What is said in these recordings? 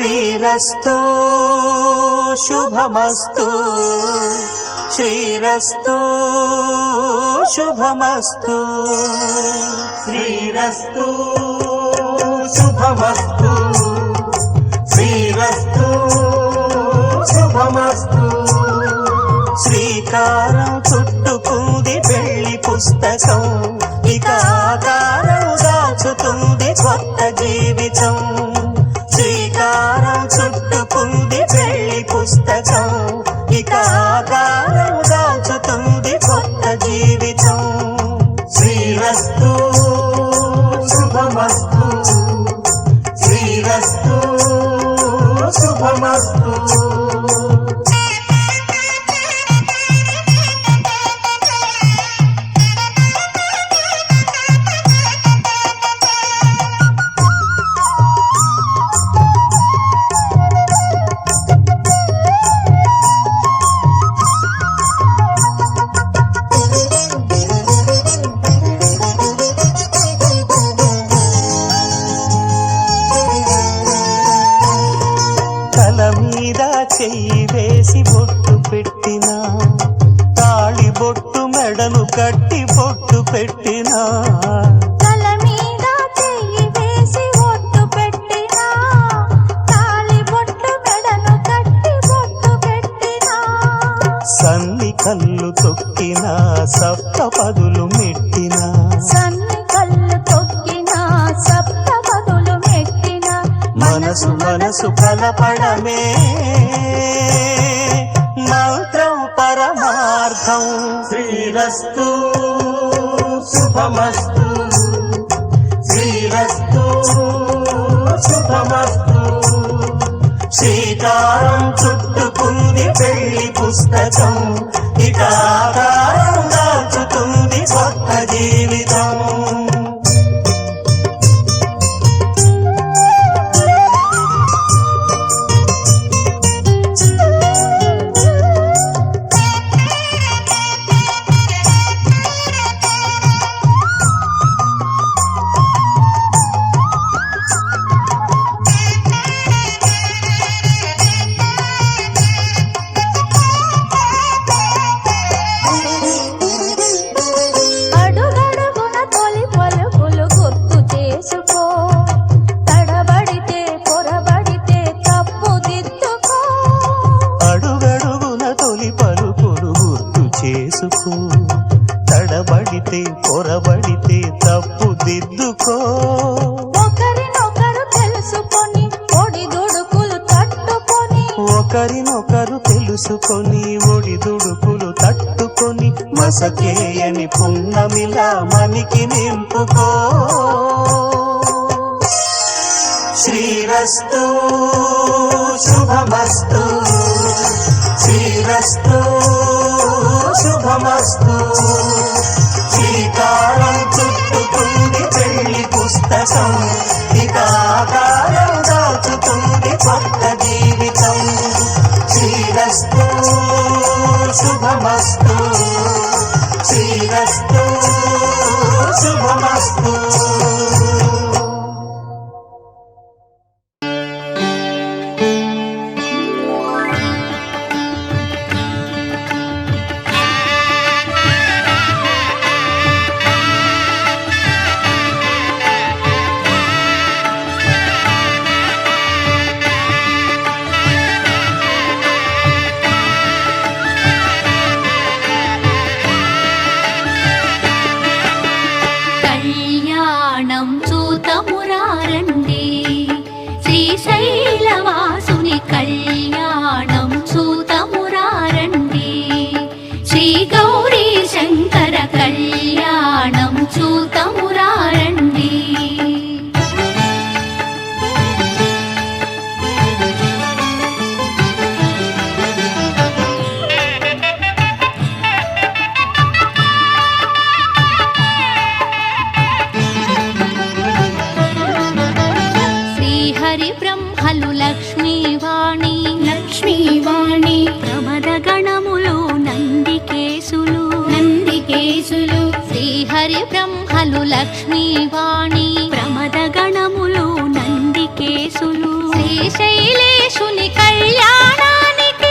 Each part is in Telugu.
శ్రీరస్తు శుభమస్తు శ్రీరస్తు శుభమస్తు శ్రీరస్తు శుభమస్తు శ్రీరస్తు శుభమస్తు శ్రీకారం చుట్టుకుంది పెళ్లి పుస్తకం ఇక ఆకారం దాచుతుంది కొత్త జీవితం శ్రీకారం చుట్టుకుంది పెళ్లి పుస్తకం ఇక ఆకారం దాచుతుంది కొత్త జీవితం శ్రీరస్తు శుభమస్తు శ్రీరస్తు శుభమస్తు చెయ్యి వేసి బొట్టు పెట్టినా తాళి బొట్టు మెడను కట్టి బొట్టు పెట్టినా తల మీద చెయ్యి వేసి బొట్టు పెట్టినా తాళి బొట్టు మెడను కట్టి బొట్టు పెట్టినా సన్ని కళ్ళు తొక్కినా సప్త పదులు మెట్టినా సన్ని కళ్ళు తొక్కినా సప్త పదులు మెట్టినా మనసు మనసు కలపడమే మంత్రం పరమార్థం శ్రీరస్తు శుభమస్తు శ్రీరస్తు శుభమస్తు శ్రీకారం చుట్టుకుంది పెళ్లి పుస్తకం ఇక ఆకారం దాచుతుంది కొత్త జీవితం తడబడితే పొరబడితే తప్పు దిద్దుకో ఒకరినొకరు తెలుసుకొని ఒడిదుడుకులు తట్టుకొని ఒకరినొకరు తెలుసుకొని ఒడిదుడుకులు తట్టుకొని మసకేయని పున్నమిలా మనికి నింపుకో శ్రీరస్తు శుభమస్తు శ్రీరస్తు శుభమస్తు శ్రీకారం చుట్టుకుంది పెళ్లి పుస్తకం ఇక ఆకారం దాచుతుంది కొత్త జీవితం శ్రీరస్తు శుభమస్తు శ్రీరస్తు శుభమస్తు కళ్యాణం చూతమురారండి శ్రీ గౌరీ శంకర కళ్యాణం చూతమురారండి శ్రీహరి బ్రహ్మలు లక్ష్మీవాణి ప్రమద గణములు నందికేశులు శ్రీహరి బ్రహ్మలు లక్ష్మీవాణి ప్రమద గణములు నందికేశులు శ్రీశైలేశుని కళ్యాణానికి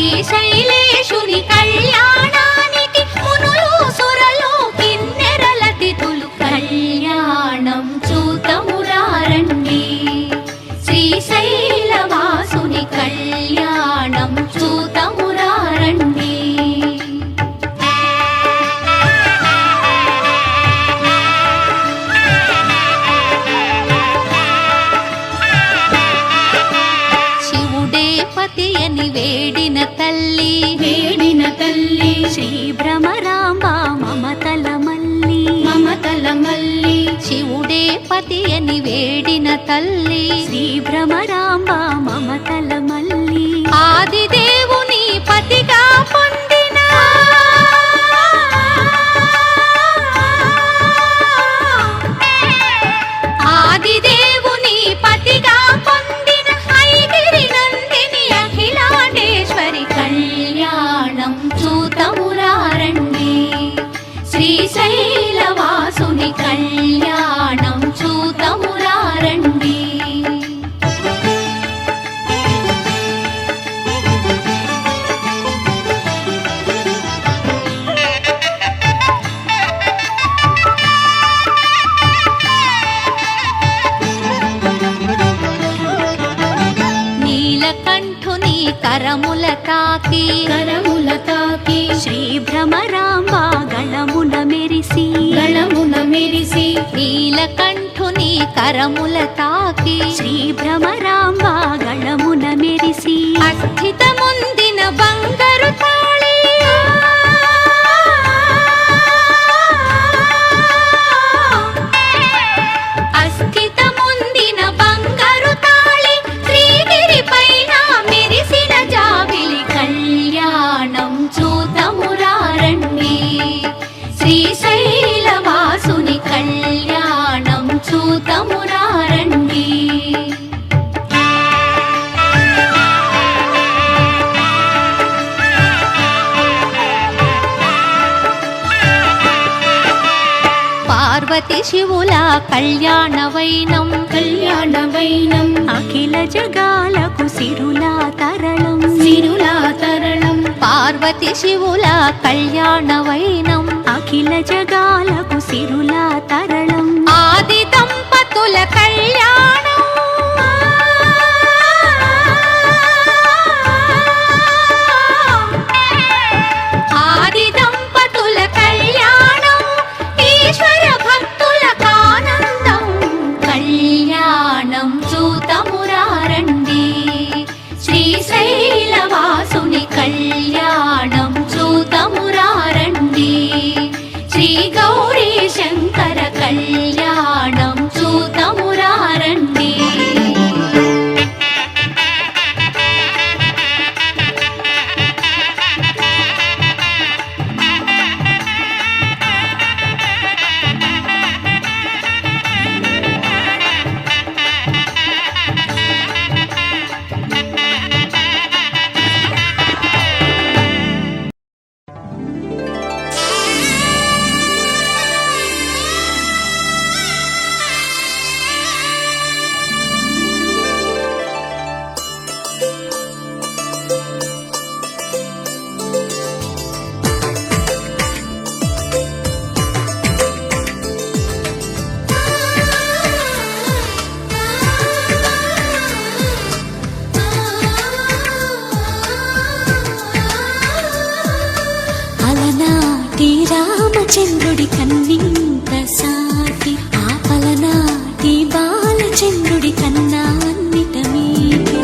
శ్రీశైలేశుని కళ్యాణానికి మునులు సురలు కిన్నెరల తిథులు కళ్యాణం చూతమురారండి శ్రీశైలవాసుని కళ్యాణం చూతమురారండి శివుడే పతి అని వేడిన తల్లి శ్రీ భ్రమరాంబ మమతల మల్లి శివుడే పతి అని వేడిన తల్లి శ్రీ భ్రమరాంబ మమతల మల్లి ఆదిదేవుని పతిగా పొందిన ఆదిదేవుని పతిగా పొందిన ఐగిరి నందిని అఖిలాండేశ్వరి కళ్యాణం చూతమురారండి శ్రీశైలవాసుని కళ్యాణం చూతమురారండి నీలకంఠుని కరముల తాకి శ్రీ భ్రమరాంబ గళమున మెరిసి నీలకంఠుని కరముల తాకి శ్రీ భ్రమరాంబ గళమున మెరిసి అస్థితముందిన బంగారు తాళి అస్థితముందిన బంగారు తాళి శ్రీగిరి పైన మెరిసిన జాబిలి కళ్యాణం చూతమురారండి శ్రీశైలవాసుని కళ్యాణం చూతమురారండి పార్వతి శివుల కళ్యాణ వైనం అఖిల జగాలకు సిరులా తరళం పార్వతి శివుల కళ్యాణ వైనం అఖిల జగాలకు సిరులా తరళం ఆది దంపతుల కళ్యాణం ఆది దంపతుల కళ్యాణం ఈశ్వర భక్తులకు ఆనందం కళ్యాణం చూతమురారండి శ్రీశైలవాసుని కళ్యాణం చూతమురారండి శ్రీ గౌరీ శంకర కళ్యాణం చూతమురారండి రామచంద్రుడి కన్నింత సాటి ఆపలనాటి బాలచంద్రుడి కన్నా అన్నిట మీటి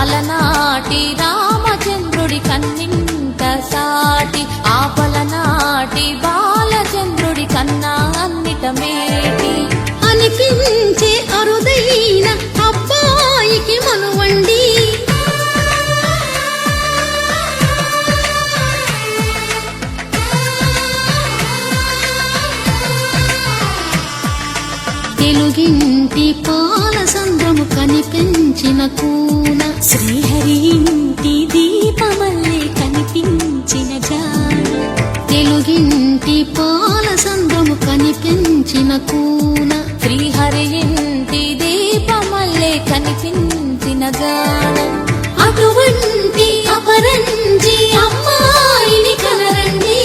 అలనాటి రామచంద్రుడి కన్నింత సాటి ఆపలనాటి బాలచంద్రుడి కన్నా అన్నిట మేటి అనిపించే అరుదైన అబ్బాయికి మనువండి తెలుగింటి పాల సంద్రము కనిపించిన కూన శ్రీహరి ఇంటి దీపమల్లే కనిపించిన జాడ తెలుగింటి పాల సంద్రము కూన శ్రీహరి ఇంటి దీపమల్లే కనిపించిన గానం. అటువంటి అపరంజి అమ్మాయిని కనరండి.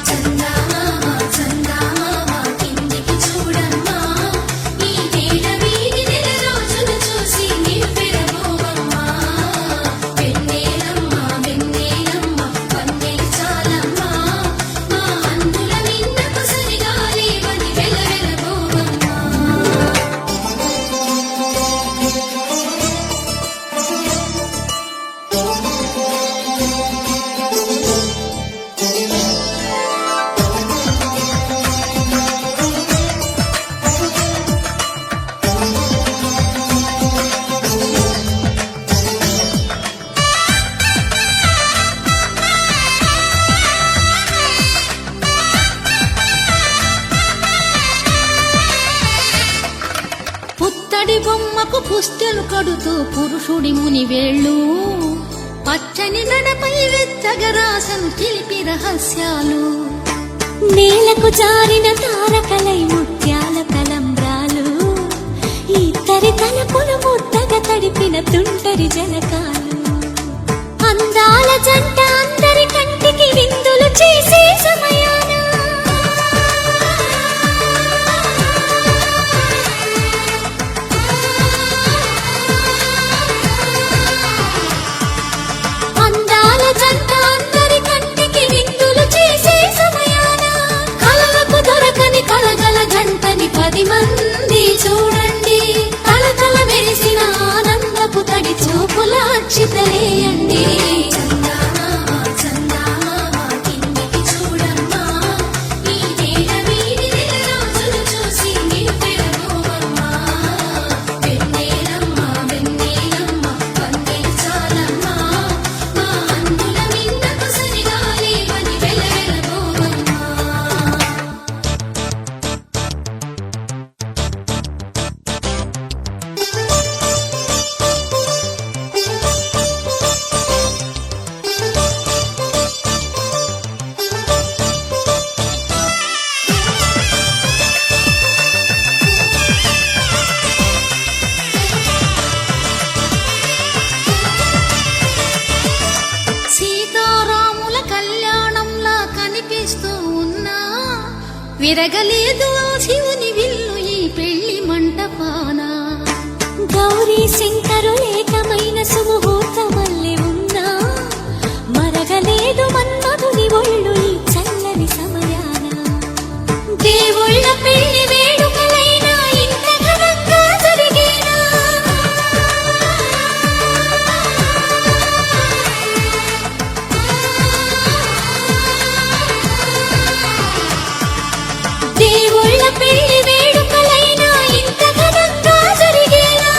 చందమామ చందమామ కిందికి చూడమ్మా, ఈ వేళ వీడి నెల రోజులు చూసి నివ్వెరబోవమ్మా. వెన్నెలమ్మ వెన్నెలమ్మ వన్నెలు చాలమ్మా, మా అందుల నిన్నకు సరిగా లేవని వెలవెలబోవమ్మా. పుత్తడి బొమ్మకు పుస్తెలు కడుతూ పురుషుడి ముని వేళ్ళు, పచ్చని నడపై వెచ్చగా రాసను చిలిపి రహస్యాలు. నేలకు జారిన తారకలై ముత్యాల తలంబ్రాలు, ఇద్దరి తలపులు ముద్దగా తడిపిన తుంటరి జలకాలు. అందాల జంట అందరి కంటికి విందులు చేసే సమయాన అందాల జంట అందరి కంటికి విందులు చేసే సమయాన కలలకు దొరకని కలగల గంటని 10 మంది చూడండి. కలకల మెరిసిన ఆనందపు తడి చూపుల అచ్చితలేయండి. చందమామ చందమామ కిందికి చూడమ్మా, ఈ వేళ వీడి నెల రోజులు చూసి నివ్వెరబోవమ్మా. వెన్నెలమ్మ వెన్నెలమ్మ వన్నెలు చాలమ్మా, మా అందుల నిన్నకు సరిగా లేవని వెలవెలబోవమ్మా. సీతారాముల కళ్యాణంలా కనిపిస్తూ ఉన్నా, విరగలేదు ఆ శివుని విల్లు ఈ పెళ్లి మంటపాన. గౌరీ శంకరులేకమైన సుముహూర్తమల్లె ఉన్నా, మరగలేదు మన్మధుని ఒళ్ళు ఈ చల్లని సమయాన. దేవుళ్ళ పెళ్లి వేడుకలైనా ఇంత ఘనంగా జరిగేనా? దేవుళ్ళ పెళ్లి వేడుకలైనా ఇంత ఘనంగా జరిగేనా?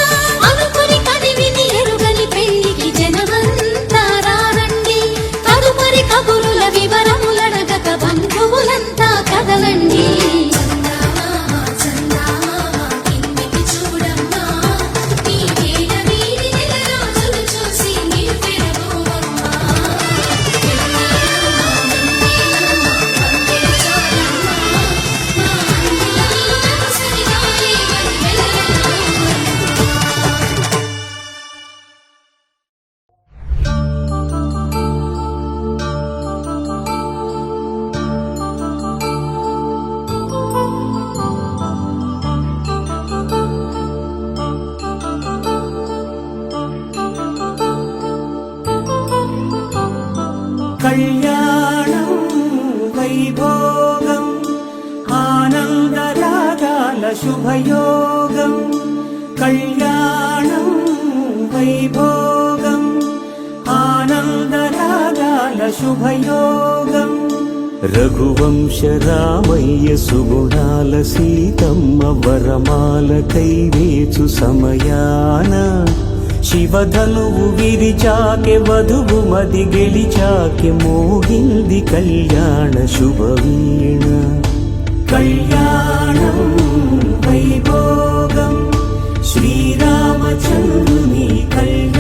అనుకుని కదివిని ఎరుగని పెళ్లికి జనమంతా రారండి. తదుపరి కబురుల వివరములడగక బంధువులంతా కదలండి. చందమామ చందమామ కిందికి చూడమ్మా, ఈ వేళ వీడి నెల రోజులు చూసి నివ్వెరబోవమ్మా. వెన్నెలమ్మ వెన్నెలమ్మ వన్నెలు చాలమ్మా, మా అందుల నిన్నకు సరిగా లేవని వెలవెలబోవమ్మా. కళ్యాణం వైభోగం ఆనందరాగాల శుభయోగం. కళ్యాణం వైభోగం ఆనందరాగాల శుభయోగం. రఘువంశ రామయ్య సుగుణాల సీతమ్మ వరమాల కైవేచు సమయాన శివధనువు విరిచాకె వధువు మది గెలిచాకె మోగింది కళ్యాణ శుభవీణ. కళ్యాణం వైభోగం శ్రీరామచంద్రుని కళ్యాణం.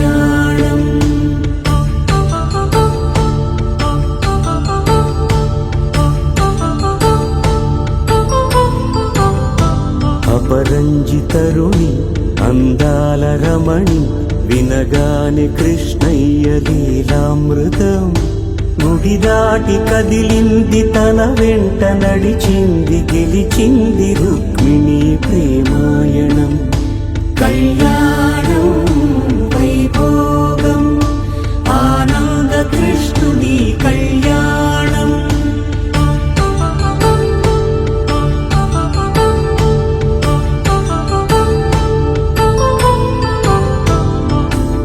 అపరంజితరుణి అందాల రమణి వినగానే కృష్ణయ్య లీలామృతం గుడి దాటి కదిలింది తన వెంట నడిచింది గెలిచింది రుక్మిణి ప్రేమాయణం కళ్యాణం వైభోగం ఆనంద కృష్ణుని కళ్యాణం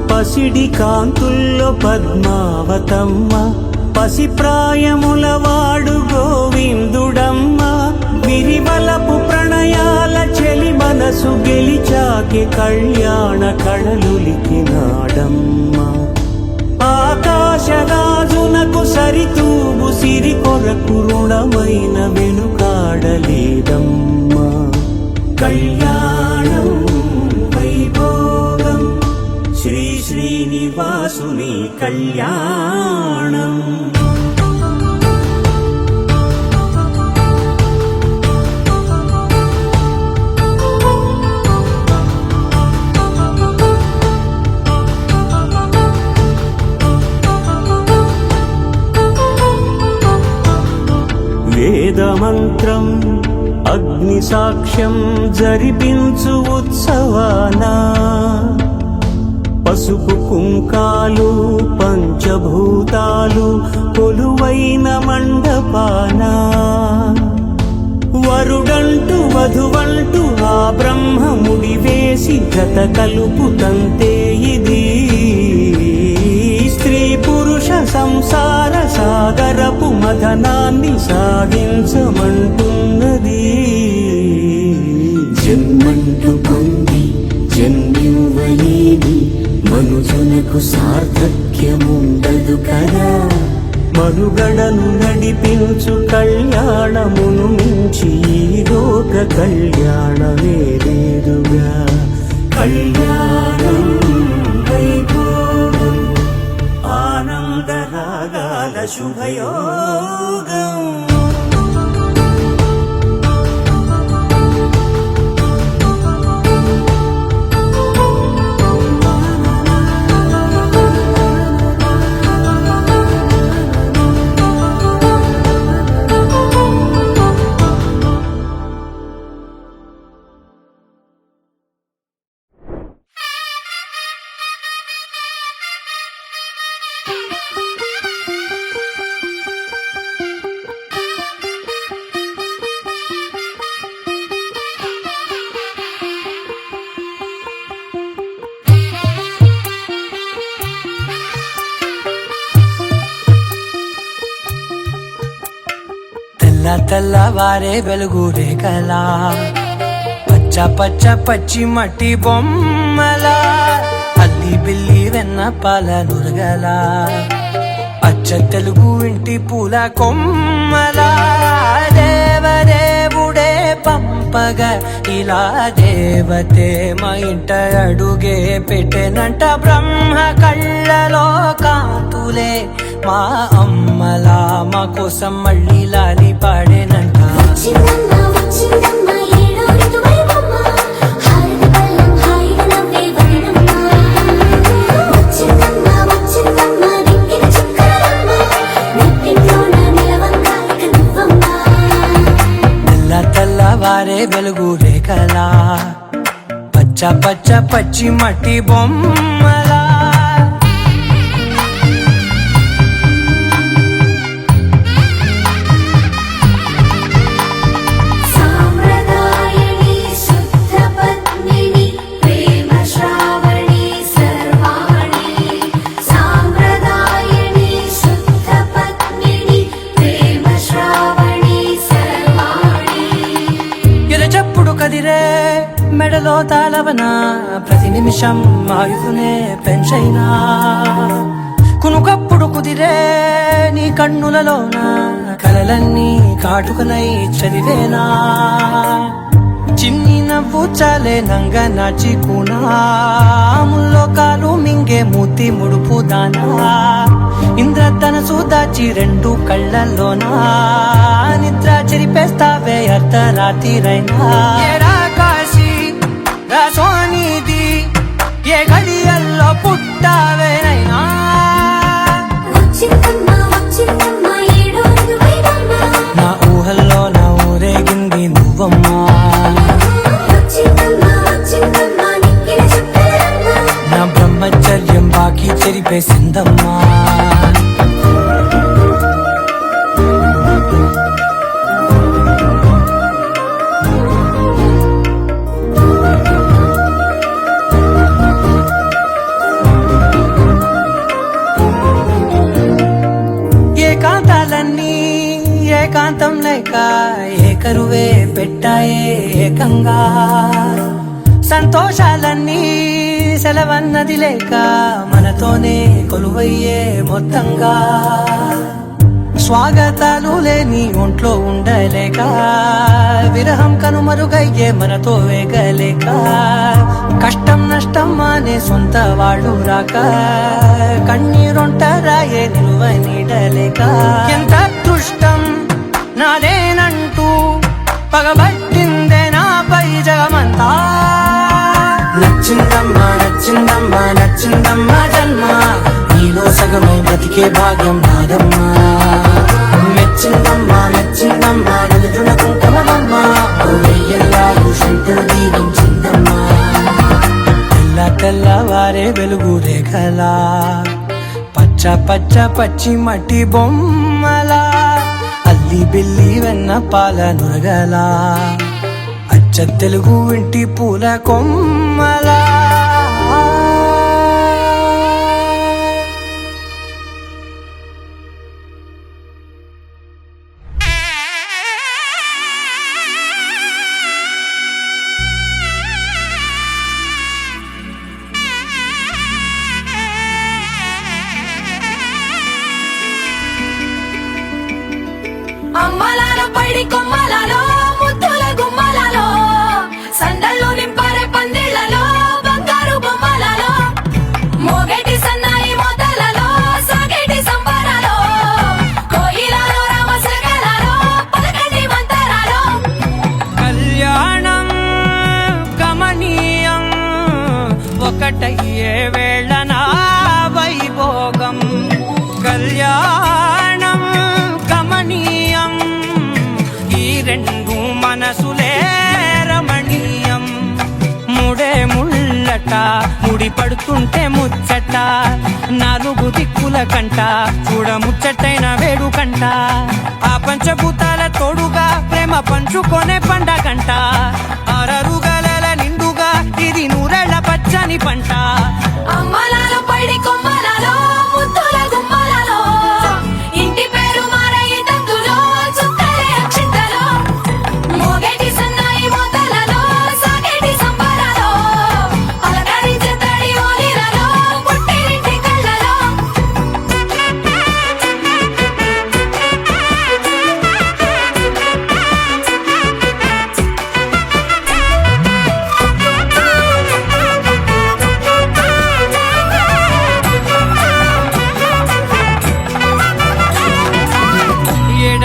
పసిడి కాంతుల్లో పద్మావతమ్మ పసిప్రాయముల వాడు గోవిందుడమ్మ విరివలపు ప్రణయాల చెలి మనసు గెలిచాకే కళ్యాణ కళలులికినాడమ్మ ఆకాశరాజునకు సరితూగు సిరి కొరకు రుణమైన వెనుకాడలేదమ్మ కళ్యాణం వైభోగం శ్రీ శ్రీనివాసుని కళ్యాణం వేదమంత్రం అగ్ని సాక్ష్యం జరిపించు ఉత్సవానా పసుపు కుంకాలు పంచభూతాలు కొలువైన మండపాన వరుడంటూ వధువంటూ ఆ బ్రహ్మముడి వేసి జత కలుపుతంతే ఇది స్త్రీ పురుష సంసార సాగరపు మదనాన్ని సాగించమంటున్నది జన్మంటూ పొంది జన్మివ్వలేని మనుజునకు సార్థక్యముండదు కదా మనుగడను నడిపించు కళ్యాణమును మించి ఈ లోక కళ్యాణమే లేదుగా కళ్యాణం వైభోగం ఆనందరాగాల శుభయోగం తెల్లవారే వెలుగు రేఖలా పచ్చ పచ్చ పచ్చి మట్టి బొమ్మలా అల్లి బిల్లి వెన్న పాల నురగలా అచ్చ తెలుగు ఇంటి పూల కొమ్మలా దేవదేవుడే పంపగా ఇలా దేవతే మా ఇంట అడుగే పెట్టెనంట బ్రహ్మ కళ్ళలో కాంతులే మా అమ్మలా మా కోసం మళ్ళీ లాలి పాడేనంట వచ్చిందమ్మ వచ్చిందమ్మ ఏడో ఋతువైవమ్మ హారతి పళ్ళం హాయిగా నవ్వే వదనమ్మ వచ్చిందమ్మ వచ్చిందమ్మ దిక్కిన చుక్కలమ్మ నెట్టింట్లోన నిలవంగా ఇక నువ్వమ్మ తెల్లవారే వెలుగు రేఖలా పచ్చ పచ్చ పచ్చి మట్టి బొమ్మలా సామ్రదాయని శుద్ధ పద్మిని ప్రేమ శ్రావణి సర్వాణి సామ్రదాయని శుద్ధ పద్మిని ప్రేమ శ్రావణి సర్వాణి ఎరచప్పుడు కదిరే మెడలో తాళవన ప్రతి నిమిషం ఆయుధునే పెంచైనా కునుకప్పుడు కుదిరే నీ కన్నులలోన కలలన్నీ కాటుకనై చదివేనా చిన్ని నవ్వు చాలే నంగ నాచి కూనాముల్లో కాలు మింగే మూతి ముడుపు దానా ఇంద్రధనసు దాచి రెండు కళ్ళల్లోనా నిద్ర చెరిపేస్తావే అర్ధరాత్రిరైనా ఏడా కాశీ సోనిది ఏ గడియల్లో పుట్టావేనైనా వచ్చిందమ్మా వచ్చిందమ్మా ఏడో ఋతువైనమ్మా నా ఊహల్లో నా ఊరేగింది నువ్వమ్మా వచ్చిందమ్మా వచ్చిందమ్మా నిక్కిన చుక్కలమ్మా నా బ్రహ్మచర్యం బాకీ చెరిపేసిందమ్మా ఏకాంతాలన్నీ ఏకాంతం లేక ఏకరువే పెట్టాయే ఏకంగా సంతోషాలన్నీ సెలవన్నది లేక మనతోనే కొలువయ్యే మొత్తంగా స్వాగతాలు లేని ఒంట్లో ఉండలేక విరహం కనుమరుగయ్యే మనతో వేగలేక కష్టం నష్టం అనే సొంత వాళ్ళు రాక కన్నీరొంటరాయే నిలువ నీడలేక ఎంత అదృష్టం నాదేనంటూ పగబట్టిందే నాపై జగమంతా నచ్చిందమ్మా నచ్చిందమ్మా నచ్చిందమ్మా జన్మ నీలో సగమై బ్రతికే భాగ్యం నాదమ్మా మెచ్చిందమ్మా మెచ్చిందమ్మా నిలుచున కుంకుమమ్మా వెయ్యల్లాగు శంకరు దీవించిందమ్మా తెల్ల తెల్లవారే వెలుగు రేఖలా పచ్చ పచ్చ పచ్చి మట్టి బొమ్మలా అల్లి బిల్లి వెన్న పాల నురగలా అచ్చ తెలుగు ఇంటి పూల కొమ్మలా అమ్మలాలో పడి కొమ్మలలో ముద్దుల గుమ్మలలో సందళ్ళు నింపారే పందిళ్లలో బంగారు బొమ్మలలో మోగేటి సన్నాయి మోతలలో సాగేటి సంబరాలో కోయిలలో రామసగలలో పలకటి మంతరాలో కళ్యాణం గమనీయం ఒకటయ్యే వేళ నా వైభోగం కళ్యాణం గమనీయం ఈ రెండు మనసులే రమణీయం ముడే ముళ్ళట ముడి పడుతుంటే ముచ్చట నాలుగు దిక్కుల కంట చూడ ముచ్చటైన వేడుకంట ఆ పంచభూతాల తోడుగా ప్రేమ పంచుకొనే పండగంట అరరుగలల నిండుగా ఇది నూరెళ్ళ పచ్చని పంట అమ్మలాలో పడి కొమ్మలలో ముద్దుల గుమ్మలలో ఇంటి పేరు మారయి తందులో చుక్కలే అక్షింతలో మోగేటి సన్నాయి మోతలలో సాగేటి సంబరాలో అలకరించే తడి ఓలిలలో పుట్టినింటి కళ్ళలో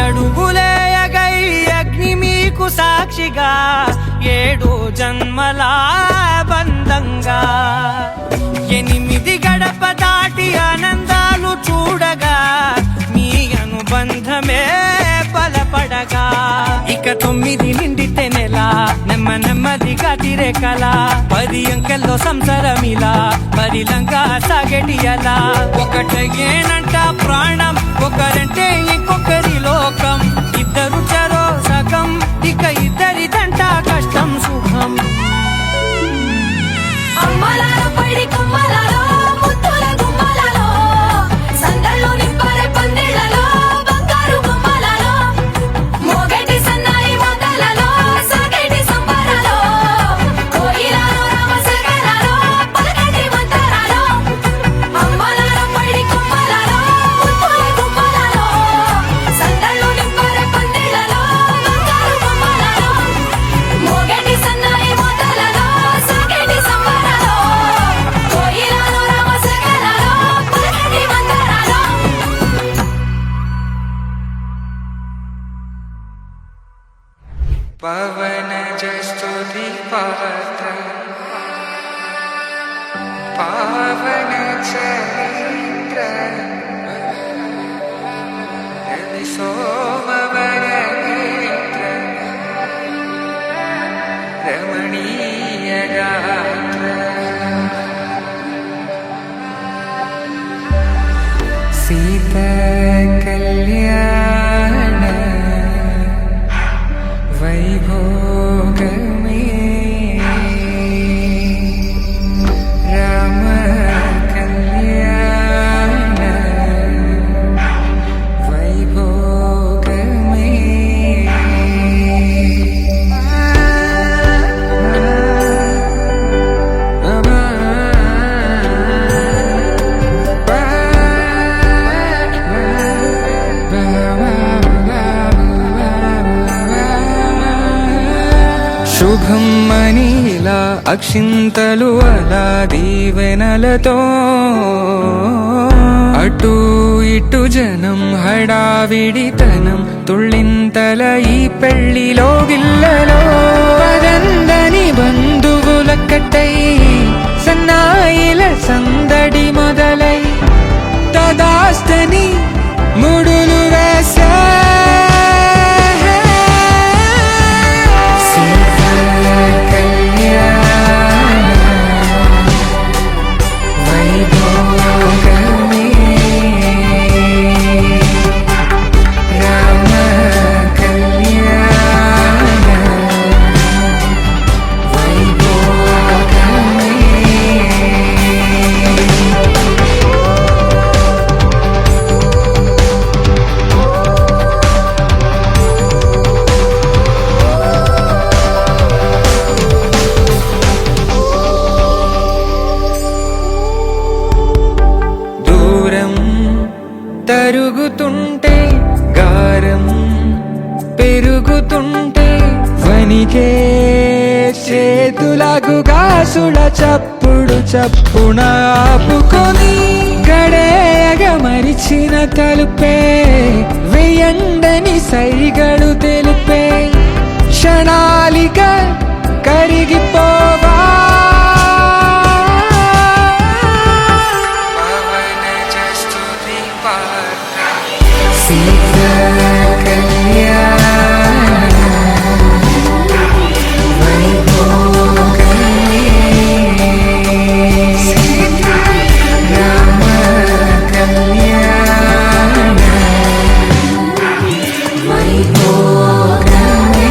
ఏడడుగులేయగై అగ్ని మీకు సాక్షిగా ఏడు జన్మల బంధంగా ఎనిమిది గడప దాటి ఆనందాలు చూడగా మీ అనుబంధమే బలపడగా ఇక 9 నిండితే నెల నెమ్మదిగా తిరే కల 10 అంకెల్లో సంసారమిలా పరిలంగా సాగేటియలా ఒకటేనంట ప్రాణం ఒకరంటే ఇంకొకరి లోకం ఇద్దరు చరో సగం ఇక ఇద్దరిదంట కష్టం సుఖం అమ్మలాలో పడి కొమ్మలలో ముద్దుల గుమ్మలలో సందళ్ళు నింపారే పందిళ్లలో బంగారు బొమ్మలలో మోగేటి సన్నాయి మోతలలో సాగేటి సంబరాలో కోయిలలో రామసగలలో పలకటి మంతరాలో అమ్మలాలో పడి కొమ్మలలో ముద్దుల గుమ్మలలో సందళ్ళు నింపారే పందిళ్లలో బంగారు బొమ్మలలో మోగేటి సన్నాయి మోతలలో సాగేటి సంబరాలో కోయిలలో రామసగలలో పలకటి మంతరాలో పవన జస్తుతి పాత్ర పావన చరిత్ర రవి సోమవర నేత్ర రమణీయ గాత్ర సీత కళ్యాణ వైభోగమే రామ కళ్యాణ వైభోగమే శుభం మనీలా అక్షింతలు అలా దీవెనలతో అటు ఇటు జనం హడావిడితనం తుళ్ళింతల ఈ పెళ్లిలో గిల్లలో పదందని బంధువుల కట్టై సన్నాయిల సందడి మొదలై తదాస్తని ముడులు వేసా తరుగుతుంటే గారం పెరుగుతుంటే వనికే చేతులకు గాసుల చప్పుడు చప్పున ఆపుకొని గడేయగ మరిచిన తలుపే వెయ్యండని సైగడు తెలుపే క్షణాలిక కరిగిపోవా సీత కళ్యాణ వైభోగమే రామ కళ్యాణ వైభోగమే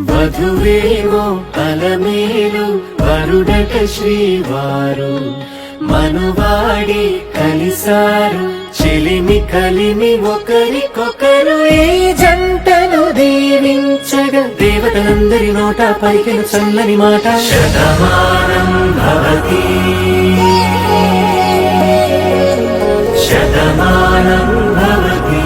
వధువేమో అలమేలు వరుడట శ్రీవారు మనువాడి కలిసారు చెలిమి కలిమి ఒకరికొకరు ఈ జంటను దీవించగా దేవతలందరి నోట పలికిన చల్లని మాట శతమానం భవతి శతమానం భవతి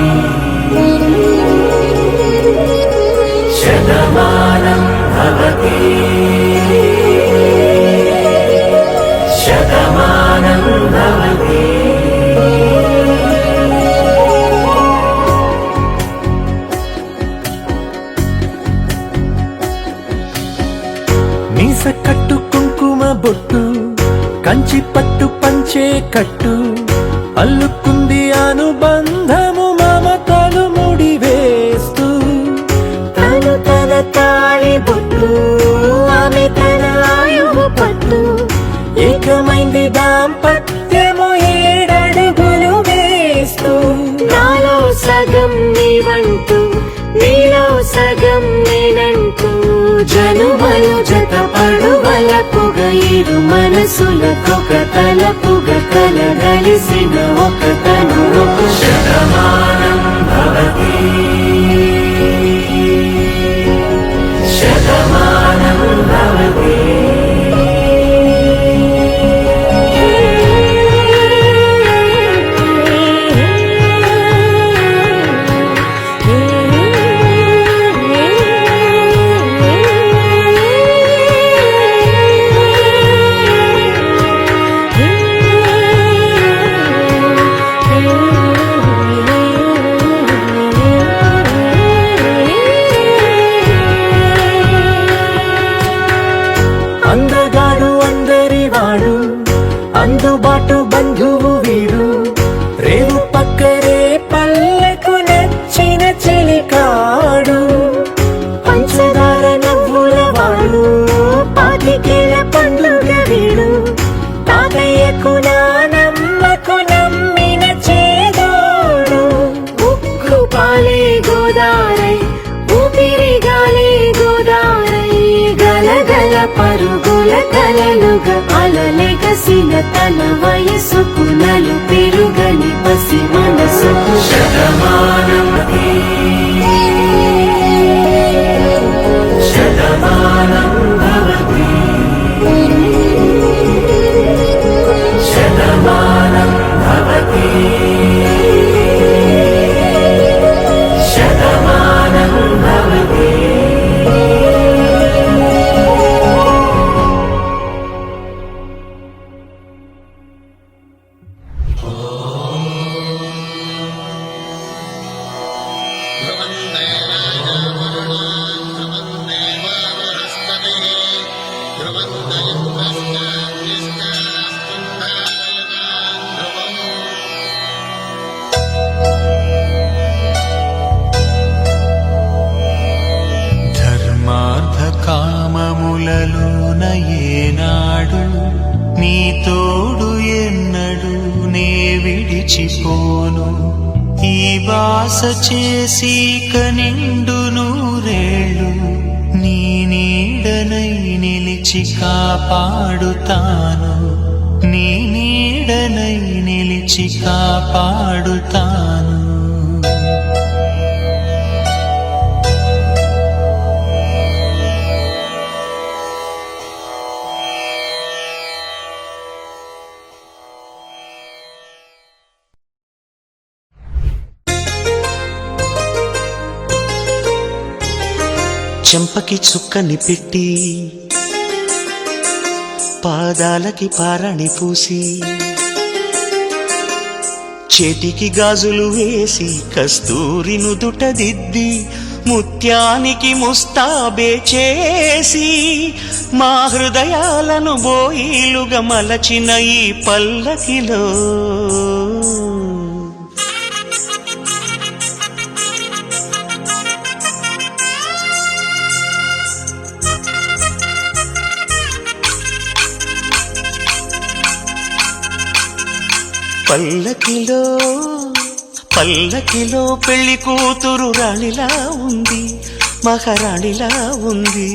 శతమానం భవతి శతమానం భవతి మీస కట్టు కుంకుమ బొట్టు కంచి పట్టు పంచే కట్టు అల్లుకుంది అనుబంధము మమతలు ముడివేస్తూ తను తన తాళి బొట్టు ఆమె తన ఆయువు పట్టు ఏకమైంది దాంపత్యము 7 అడుగులు వేస్తూ నాలో సగం నీవంటూ నీలో సగం నేనంటూ జనుమలు జత పడువల పొగ ఇరు మన మనసులకొక తలపుగా కలగలిసిన ఒక తను శతమానం భవతి శతమానం భవతి అందగాడు అందరివాడు అందుబాటు బంధువు వీడు రేవు పక్కరే పల్లెకు నచ్చిన చెలికాడు పంచదార నవ్వుల వాడు పాతికేల పండుగ వీడు తాతయ్యకు నానమ్మకు నమ్మిన చేదోడు ఉక్కు పాలే గోదారై ఊపిరి గాలే గోదారై గలగల పరుగుల కలలుగా అలలెగసిన తన వయసుకు నలు పెరుగని పసి మనసుకు శతమానం శతమానం భవతి శతమానం భవతి శతమానం భవతి ధర్మార్థ కామములలోన ఏనాడు నీ తోడు ఎన్నడు నే విడిచిపోను ఈ వాస చేసి కనిండు నూరేళ్ళు నీ నీడనై నిలిచి కాపాడుతాను నీ నీడనై నిలిచి కాపాడుతాను చెంపకి చుక్కని పెట్టి పాదాలకి పారణి పూసి చేతికి గాజులు వేసి కస్తూరి నుదుట దిద్ది ముత్యానికి ముస్తాబే చేసి మా హృదయాలను బోయిలుగా మలచిన ఈ పల్లకిలో పల్లకిలో పల్లకిలో పెళ్లి కూతురు రాణిలా ఉంది మహారాణిలా ఉంది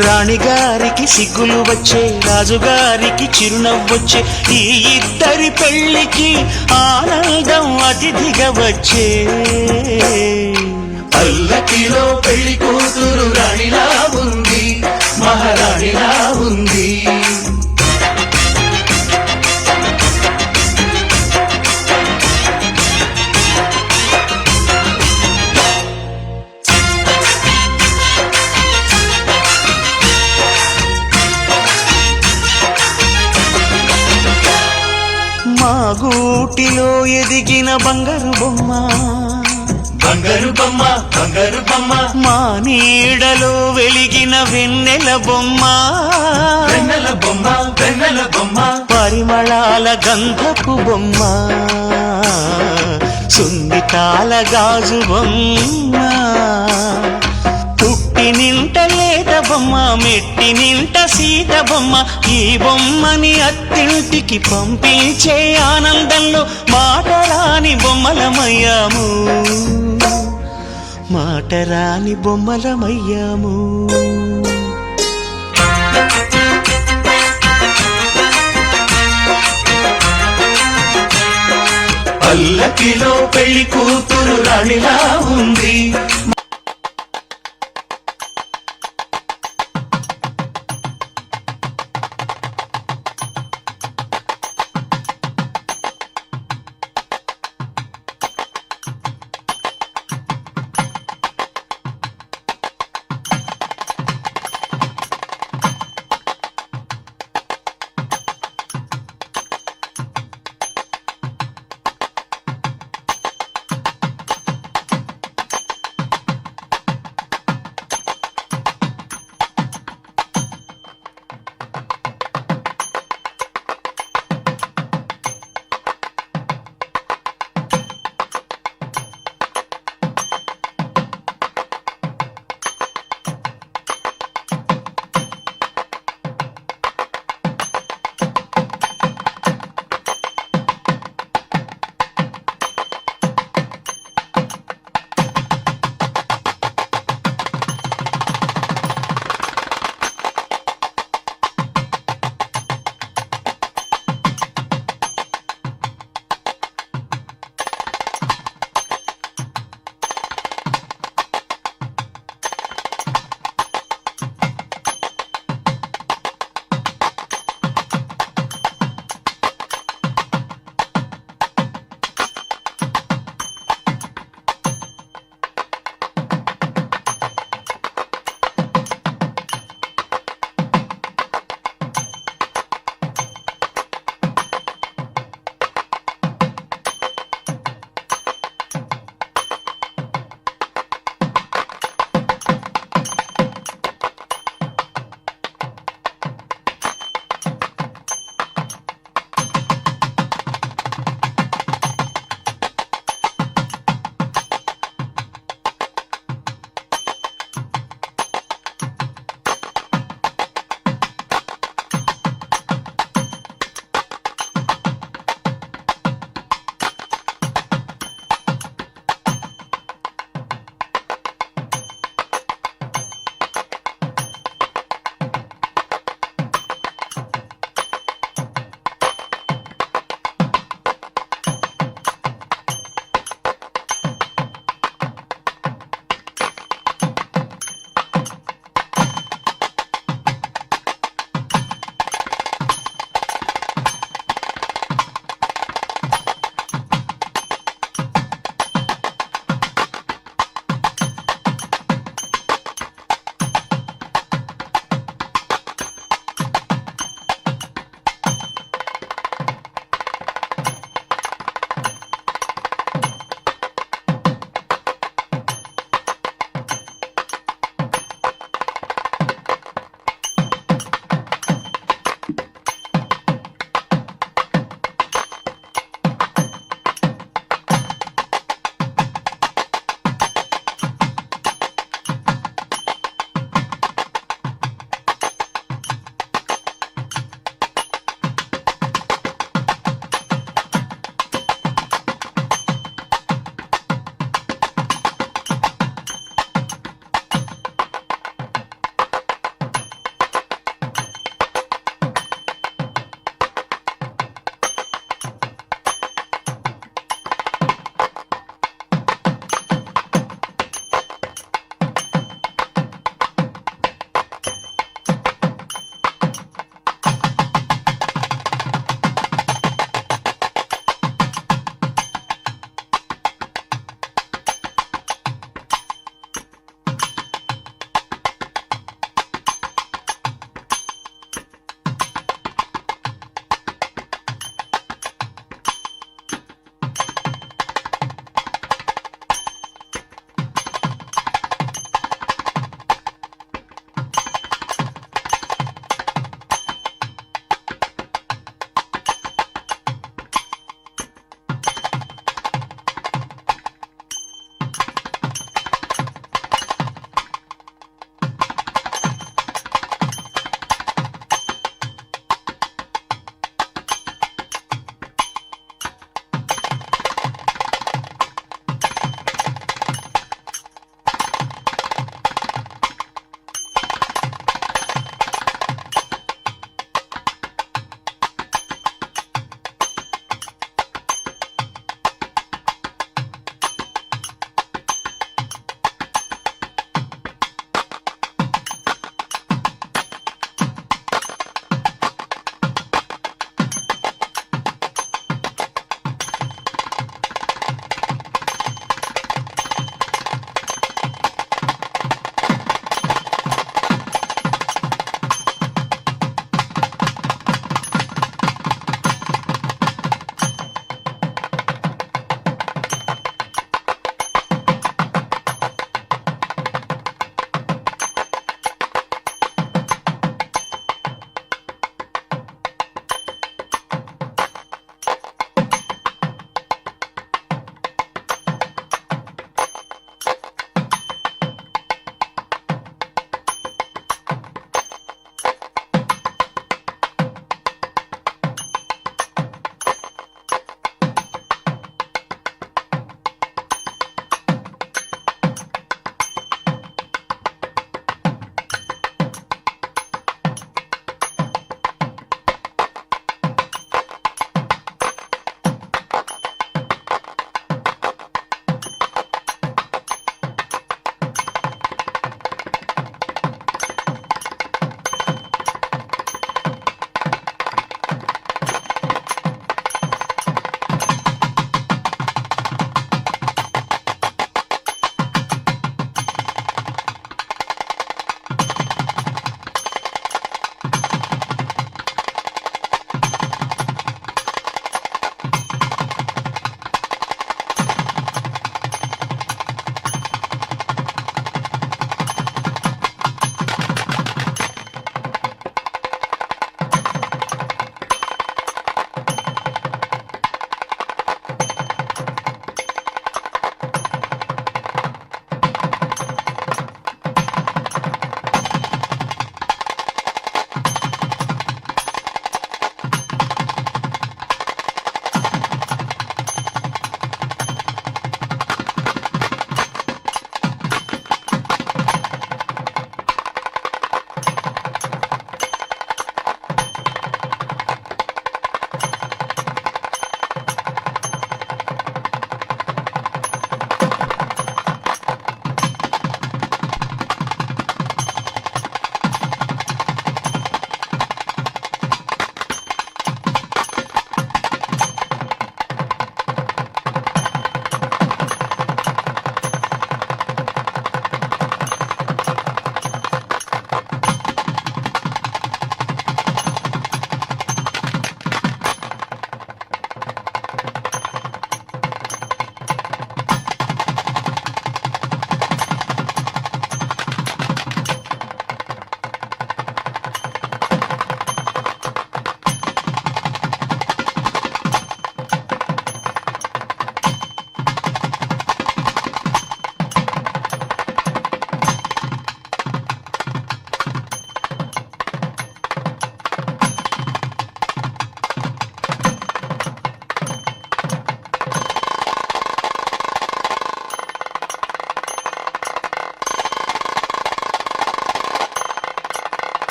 రాణిగారికి సిగ్గులు వచ్చే రాజుగారికి చిరునవ్వొచ్చే ఈ ఇద్దరి పెళ్లికి ఆనందం అతిథిగా వచ్చే పల్లకిలో పెళ్లి కూతురు రాణిలా ఉంది మహారాణిలా ఉంది మా గూటిలో ఎదిగిన బంగారు బొమ్మ బంగారు బొమ్మ బంగారు బొమ్మ మా నీడలో వెలిగిన వెన్నెల బొమ్మ వెన్నెల బొమ్మ వెన్నెల బొమ్మ పరిమళాల గంధపు బొమ్మ సున్నితాల గాజు బొమ్మ పుట్టి నింట లేత బొమ్మ మెట్టి నింట సీత బొమ్మ ఈ బొమ్మని అత్తింటికి పంపించే ఆనందంలో మాటరాని బొమ్మలమయ్యాము మాటరాని బొమ్మలమయ్యాము. పల్లకిలో పెళ్లి కూతురు రాణిలా ఉంది.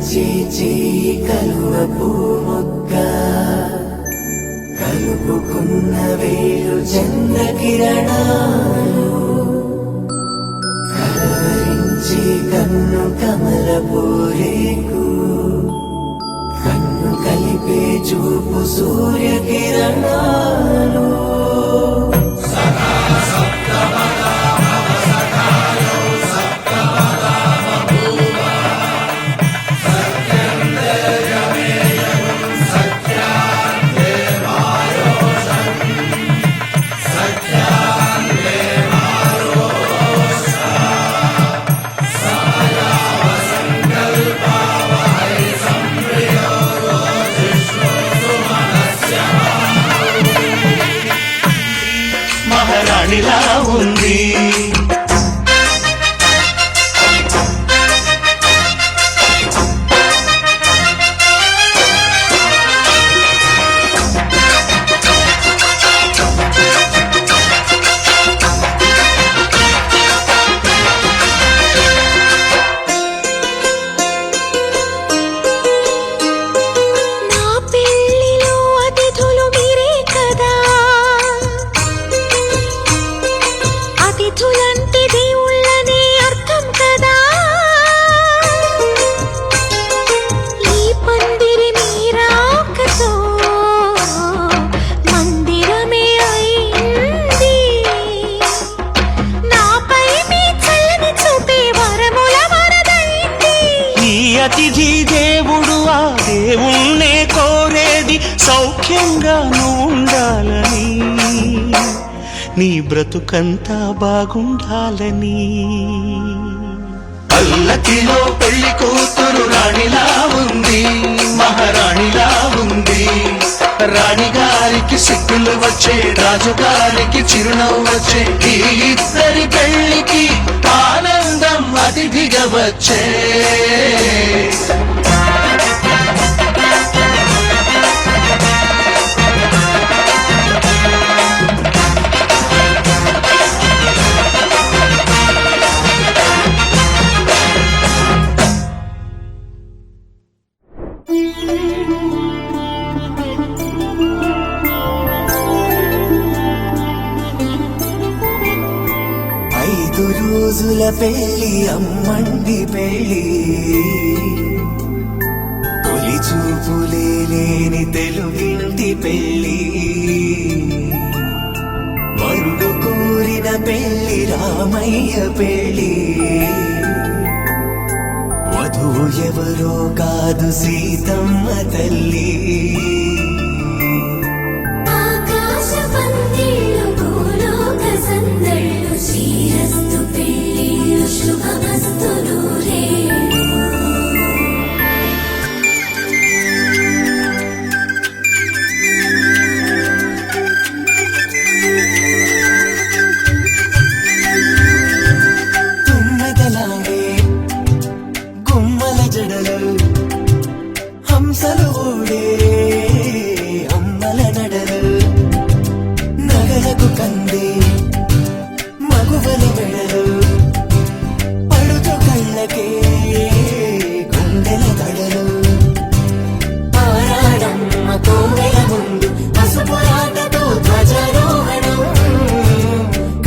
పలకరించే చేయి కలువపు మొగ్గ కలుపుకున్న వేలు చంద్ర కిరణాలు కలవరించే కన్ను కమలపు రేకు కన్ను కలిపే చూపు సూర్య కిరణాలు మహారాణిలా ఉంది నా పెళ్ళిలో అతిథులు మీరే కదా అతిథులంటే దేవుళ్ళనే అర్థం కదా ఈ పందిరి మీరాకతో మందిరమే అయింది నాపై మీ చల్లని చూపే వరముల వరదైంది ఈ అతిథి దేవుడు ఆ దేవుణ్ణే కోరేది సౌఖ్యంగా ఉండాలని నీ బ్రతుకంతా బాగుండాలని పల్లకిలో పెళ్లి కూతురు రాణిలా ఉంది మహారాణిలా ఉంది రాణిగారికి సిగ్గులు వచ్చే రాజుగారికి చిరునవ్వు వచ్చే ఈ ఇద్దరి పెళ్లికి ఆనందం అతిథిగా వచ్చే ఐదు రోజుల పెళ్లి అమ్మండి పెళ్లి తొలి చూపులే లేని తెలుగింటి పెళ్లి వరుడు కోరిన పెళ్లి రామయ్య పెళ్లి వధువు ఎవరో కాదు సీతమ్మ తల్లి ఆకాశ పందిళ్ళు భూలోక సందళ్ళు శ్రీరస్తు పెళ్ళిళ్ళు శుభమస్తు నూరేళ్ళు తుమ్మెదలాడే గుమ్మల జడలు హంసలు ఊడే అమ్మల నడలు నగలకు కంది మగువల మెడలు పడుతు కళ్ళకే గుండెల తడలు ఆరాడమ్మ కోవెల ముందు పసుపు రాతతో ధ్వజారోహణం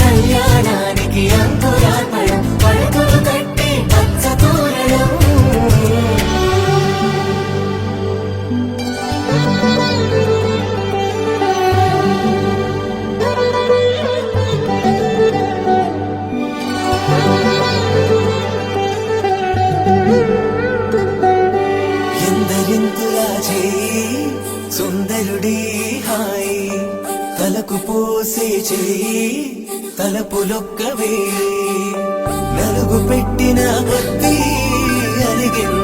కళ్యాణానికి అంకురార్పణం పడుతులు కట్టి పచ్చ తోరణం ఎందరింతులా చేయి సుందరుడి హాయి తలకు పోసే చేయి తలపులొక్కవే నలుగు పెట్టిన కొద్దీ అరిగిన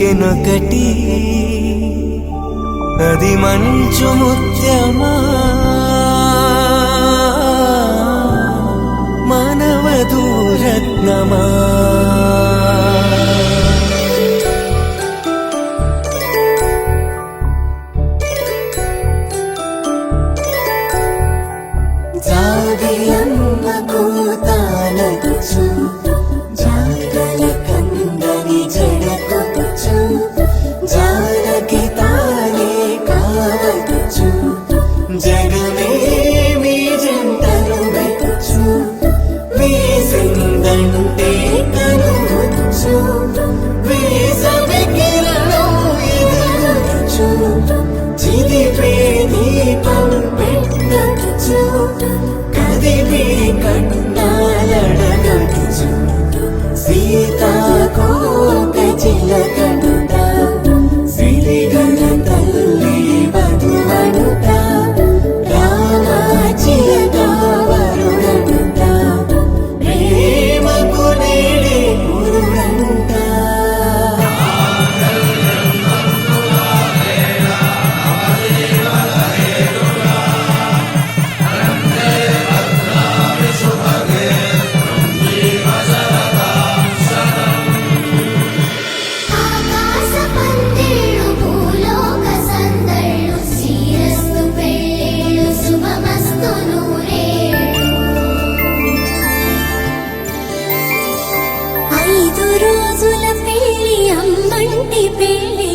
చిలికెనొకటి అది మంచు ముత్యమా మానవదూరత్నమా జాబిలమ్మ కూతానచ్చు జాగల కందని జడకొచ్చు జానకి తానే కావచ్చు జగమే మీ జంటలు వెచ్చు వీసిందంటే కనువచ్చు వీసవి కిరణం ఎదురొచ్చు చిదిపే దీపం పెట్టచ్చు కదిపే కన్నాలడగచ్చు సీతాకోక చిలకనుట సిరిగల తల్లి వధువనుట రామాచిలక వరుడనుట ప్రేమకు నేడే పురుడంట ఆకాశ పందిళ్ళు భూలోక సందళ్ళు శ్రీరస్తు పెళ్ళిళ్ళు శుభమస్తు నూరేళ్ళు 5 రోజుల పెళ్లి అమ్మంటి పెళ్లి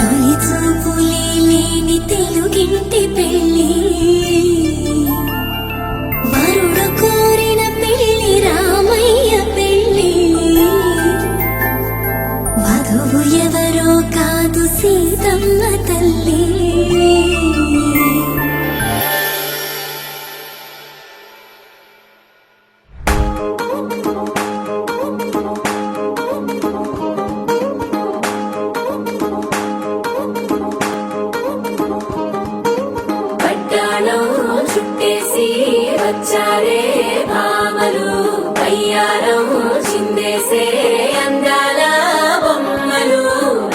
తొలి చూపులే లేని తెలుగింటి పెళ్లి వరుడు కోరిన పెళ్లి రామయ్య పెళ్లి వధువు ఎవరో కాదు సీతమ్మ తల్లి పట్టాణం చుట్టేసి వచ్చారే భామలు అయ్యారం చిందేసే అందాల బొమ్మలు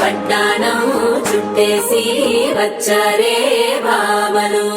పట్టాణం చుట్టేసి వచ్చారే భామలు